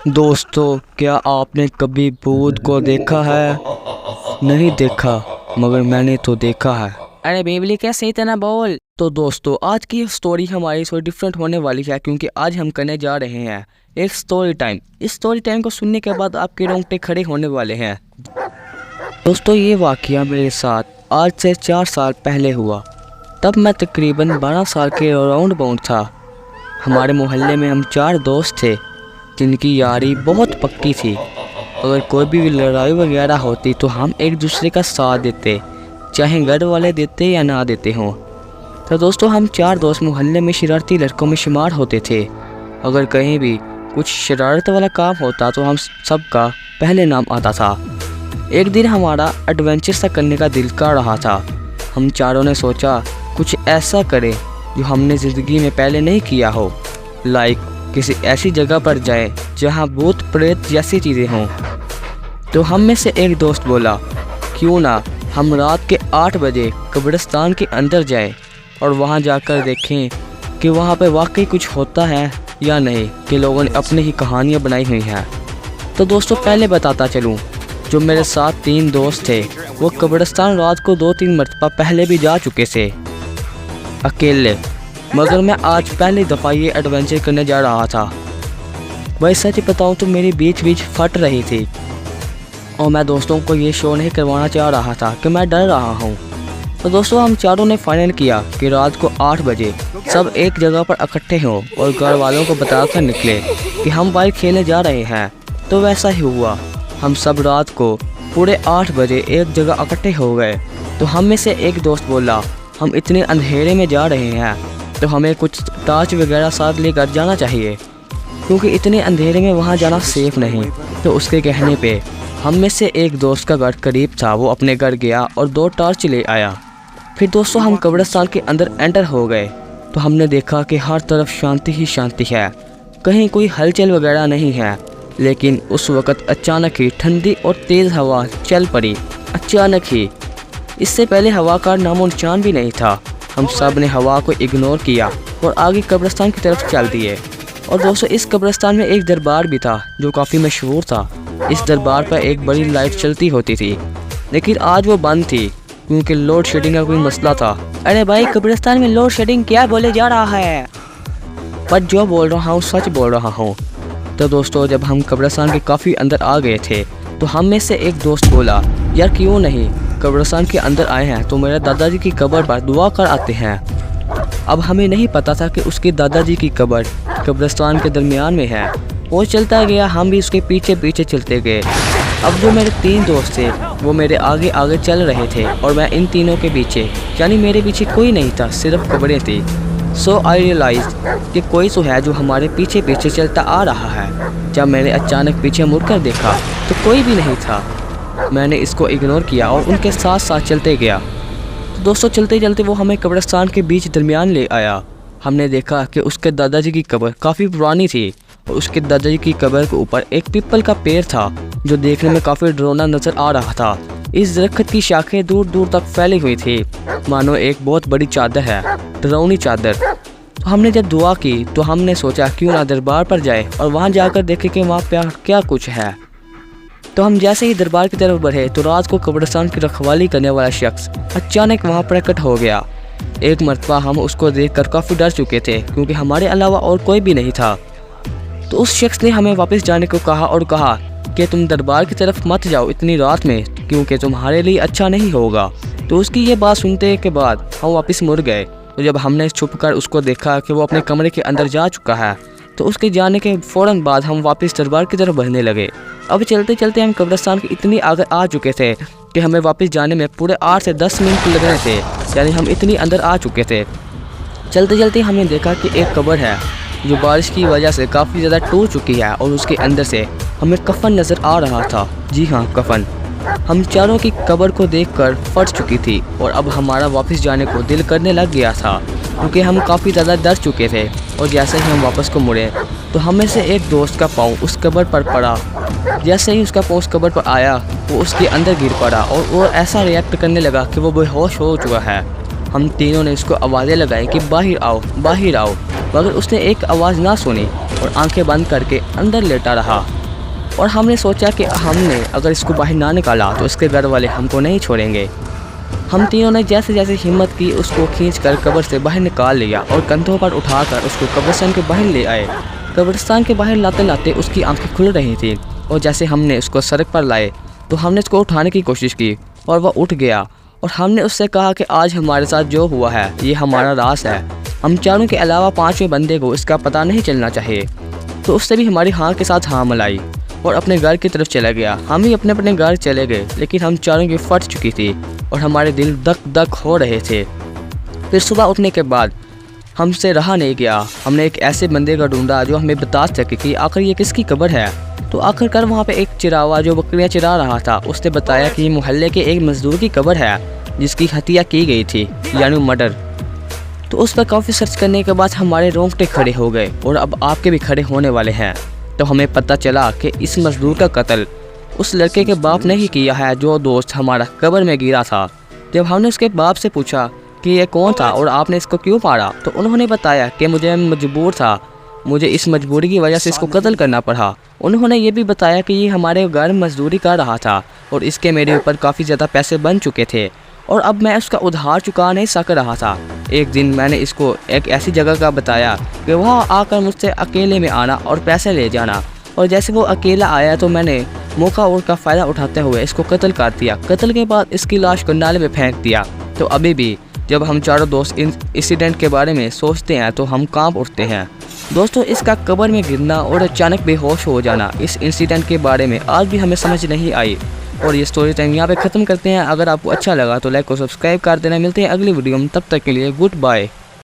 दोस्तों, क्या आपने कभी भूत को देखा है? नहीं देखा, मगर मैंने तो देखा है। अरे बेबली क्या सही तरह बोल। तो दोस्तों, आज की स्टोरी हमारी थोड़ी डिफरेंट होने वाली है, क्योंकि आज हम करने जा रहे हैं एक स्टोरी टाइम। इस स्टोरी टाइम को सुनने के बाद आपके रोंगटे खड़े होने वाले हैं। दोस्तों, ये वाकया मेरे साथ आज से 4 साल पहले हुआ। तब मैं तकरीबन 12 साल के राउंड बाउंड था। हमारे मोहल्ले में हम 4 दोस्त थे जिनकी यारी बहुत पक्की थी। अगर कोई भी लड़ाई वगैरह होती तो हम एक दूसरे का साथ देते, चाहे घर वाले देते या ना देते हों। तो दोस्तों, हम 4 दोस्त मोहल्ले में शरारती लड़कों में शुमार होते थे। अगर कहीं भी कुछ शरारत वाला काम होता तो हम सबका पहले नाम आता था। एक दिन हमारा एडवेंचर सा करने का दिल कर रहा था। हम चारों ने सोचा कुछ ऐसा करें जो हमने ज़िंदगी में पहले नहीं किया हो। लाइक किसी ऐसी जगह पर जाए जहां भूत प्रेत जैसी चीज़ें हों। तो हम में से एक दोस्त बोला, क्यों ना हम रात के 8 बजे कब्रिस्तान के अंदर जाएं और वहां जाकर देखें कि वहां पर वाकई कुछ होता है या नहीं, कि लोगों ने अपनी ही कहानियां बनाई हुई हैं। तो दोस्तों, पहले बताता चलूं, जो मेरे साथ 3 दोस्त थे वो कब्रिस्तान रात को 2-3 मरतबा पहले भी जा चुके थे अकेले, मगर मैं आज पहली दफ़ा ये एडवेंचर करने जा रहा था। वही सच बताऊं तो मेरी बीच फट रही थी और मैं दोस्तों को ये शो नहीं करवाना चाह रहा था कि मैं डर रहा हूँ। तो दोस्तों, हम चारों ने फाइनल किया कि रात को 8 बजे सब एक जगह पर इकट्ठे हों और घर वालों को बताकर निकले कि हम बाइक खेलने जा रहे हैं। तो वैसा ही हुआ। हम सब रात को पूरे 8 बजे एक जगह इकट्ठे हो गए। तो हम में से एक दोस्त बोला, हम इतने अंधेरे में जा रहे हैं तो हमें कुछ टॉर्च वगैरह साथ लेकर जाना चाहिए, क्योंकि इतने अंधेरे में वहाँ जाना सेफ नहीं। तो उसके कहने पे हम में से एक दोस्त का घर करीब था, वो अपने घर गया और 2 टॉर्च ले आया। फिर दोस्तों, हम कब्रिस्तान के अंदर एंटर हो गए तो हमने देखा कि हर तरफ शांति ही शांति है, कहीं कोई हलचल वगैरह नहीं है। लेकिन उस वक़्त अचानक ही ठंडी और तेज़ हवा चल पड़ी। अचानक ही, इससे पहले हवा का नामो निशान भी नहीं था। हम सब ने हवा को इग्नोर किया और आगे कब्रिस्तान की तरफ चल दिए। और दोस्तों, इस कब्रिस्तान में एक दरबार भी था जो काफ़ी मशहूर था। इस दरबार पर एक बड़ी लाइट चलती होती थी, लेकिन आज वो बंद थी क्योंकि लोड शेडिंग का कोई मसला था। अरे भाई, कब्रिस्तान में लोड शेडिंग क्या बोले जा रहा है? पर जो बोल रहा हूँ सच बोल रहा हूँ। तो दोस्तों, जब हम कब्रिस्तान के काफ़ी अंदर आ गए थे तो हम में से एक दोस्त बोला, यार क्यों नहीं कब्रिस्तान के अंदर आए हैं तो मेरे दादाजी की कब्र पर दुआ कर आते हैं। अब हमें नहीं पता था कि उसके दादाजी की कब्र कब्रिस्तान के दरमियान में है। वो चलता गया, हम भी उसके पीछे पीछे चलते गए। अब जो मेरे 3 दोस्त थे वो मेरे आगे आगे चल रहे थे और मैं इन तीनों के पीछे, यानी मेरे पीछे कोई नहीं था, सिर्फ कब्रें थी। सो आई रियलाइज कि कोई तो है जो हमारे पीछे पीछे चलता आ रहा है। जब मैंने अचानक पीछे मुड़कर देखा तो कोई भी नहीं था। मैंने इसको इग्नोर किया और उनके साथ साथ चलते गया। तो दोस्तों, चलते चलते वो हमें कब्रिस्तान के बीच दरमियान ले आया। हमने देखा कि उसके दादाजी की कब्र काफ़ी पुरानी थी और उसके दादाजी की कब्र के ऊपर एक पीपल का पेड़ था जो देखने में काफ़ी डरावना नज़र आ रहा था। इस दरख्त की शाखें दूर दूर तक फैली हुई थी, मानो एक बहुत बड़ी चादर है, डरावनी चादर। तो हमने जब दुआ की तो हमने सोचा क्यों ना दरबार पर जाए और वहाँ जाकर देखें कि वहाँ पे क्या कुछ है। तो हम जैसे ही दरबार की तरफ बढ़े तो रात को कब्रिस्तान की रखवाली करने वाला शख्स अचानक वहाँ प्रकट हो गया। एक मरतबा हम उसको देखकर काफ़ी डर चुके थे क्योंकि हमारे अलावा और कोई भी नहीं था। तो उस शख्स ने हमें वापस जाने को कहा और कहा कि तुम दरबार की तरफ मत जाओ इतनी रात में, क्योंकि तुम्हारे लिए अच्छा नहीं होगा। तो उसकी ये बात सुनने के बाद हम वापस मुड़ गए। तो जब हमने छुपकर उसको देखा कि वो अपने कमरे के अंदर जा चुका है, तो उसके जाने के फ़ौरन बाद हम वापस दरबार की तरफ बढ़ने लगे। अब चलते चलते हम कब्रिस्तान के इतनी आगे आ चुके थे कि हमें वापस जाने में पूरे 8 से 10 मिनट लगने थे, यानी हम इतनी अंदर आ चुके थे। चलते चलते हमने देखा कि एक कब्र है जो बारिश की वजह से काफ़ी ज़्यादा टूट चुकी है और उसके अंदर से हमें कफन नज़र आ रहा था। जी हाँ, कफन। हम चारों की कब्र को देखकर फट चुकी थी और अब हमारा वापस जाने को दिल करने लग गया था क्योंकि हम काफ़ी ज़्यादा डर चुके थे। और जैसे ही हम वापस को मुड़े तो हमें से एक दोस्त का पाँव उस कब्र पर पड़ा। जैसे ही उसका पाँव उस कब्र पर आया वो उसके अंदर गिर पड़ा और वो ऐसा रिएक्ट करने लगा कि वो बेहोश हो चुका है। हम तीनों ने उसको आवाज़ें लगाई कि बाहर आओ बाहर आओ, मगर उसने एक आवाज़ ना सुनी और आंखें बंद करके अंदर लेटा रहा। और हमने सोचा कि हमने अगर इसको बाहर ना निकाला तो इसके घर वाले हमको नहीं छोड़ेंगे। हम तीनों ने जैसे जैसे हिम्मत की उसको खींचकर कब्र से बाहर निकाल लिया और कंधों पर उठाकर उसको कब्रिस्तान के बाहर ले आए। कब्रिस्तान के बाहर लाते लाते उसकी आंखें खुल रही थी और जैसे हमने उसको सड़क पर लाए तो हमने उसको उठाने की कोशिश की और वह उठ गया। और हमने उससे कहा कि आज हमारे साथ जो हुआ है ये हमारा राज है, हम चारों के अलावा पांचवें बंदे को इसका पता नहीं चलना चाहिए। तो उससे भी हमारी हाँ के साथ हाँ मिलाई और अपने घर की तरफ चला गया। हम भी अपने अपने घर चले गए, लेकिन हम चारों की फट चुकी थी और हमारे दिल धक धक हो रहे थे। फिर सुबह उठने के बाद हमसे रहा नहीं गया, हमने एक ऐसे बंदे का ढूंढा जो हमें बता सके कि आखिर ये किसकी कब्र है। तो आखिरकार वहाँ पे एक चिरावा जो बकरियाँ चिरा रहा था उसने बताया कि ये मोहल्ले के एक मजदूर की कब्र है जिसकी हत्या की गई थी, यानी मर्डर। तो उस पर काफ़ी सर्च करने के बाद हमारे रोंगटे खड़े हो गए और अब आपके भी खड़े होने वाले हैं। तो हमें पता चला कि इस मजदूर का कत्ल उस लड़के के बाप ने ही किया है जो दोस्त हमारा कब्र में गिरा था। जब हमने उसके बाप से पूछा कि ये कौन था और आपने इसको क्यों मारा, तो उन्होंने बताया कि मुझे मजबूर था, मुझे इस मजबूरी की वजह से इसको कत्ल करना पड़ा। उन्होंने ये भी बताया कि ये हमारे घर मजदूरी कर रहा था और इसके मेरे ऊपर काफ़ी ज़्यादा पैसे बन चुके थे और अब मैं उसका उधार चुका नहीं सक रहा था। एक दिन मैंने इसको एक ऐसी जगह का बताया कि वहाँ आकर मुझसे अकेले में आना और पैसे ले जाना, और जैसे वो अकेला आया तो मैंने मौका और का फ़ायदा उठाते हुए इसको कत्ल कर दिया। कत्ल के बाद इसकी लाश को नाले में फेंक दिया। तो अभी भी जब हम चारों दोस्त इन इंसिडेंट के बारे में सोचते हैं तो हम कांप उठते हैं। दोस्तों, इसका कब्र में गिरना और अचानक बेहोश हो जाना, इस इंसिडेंट के बारे में आज भी हमें समझ नहीं आई। और ये स्टोरी टाइम यहाँ पे ख़त्म करते हैं। अगर आपको अच्छा लगा तो लाइक और सब्सक्राइब कर देना। मिलते हैं अगली वीडियो में, तब तक के लिए गुड बाय।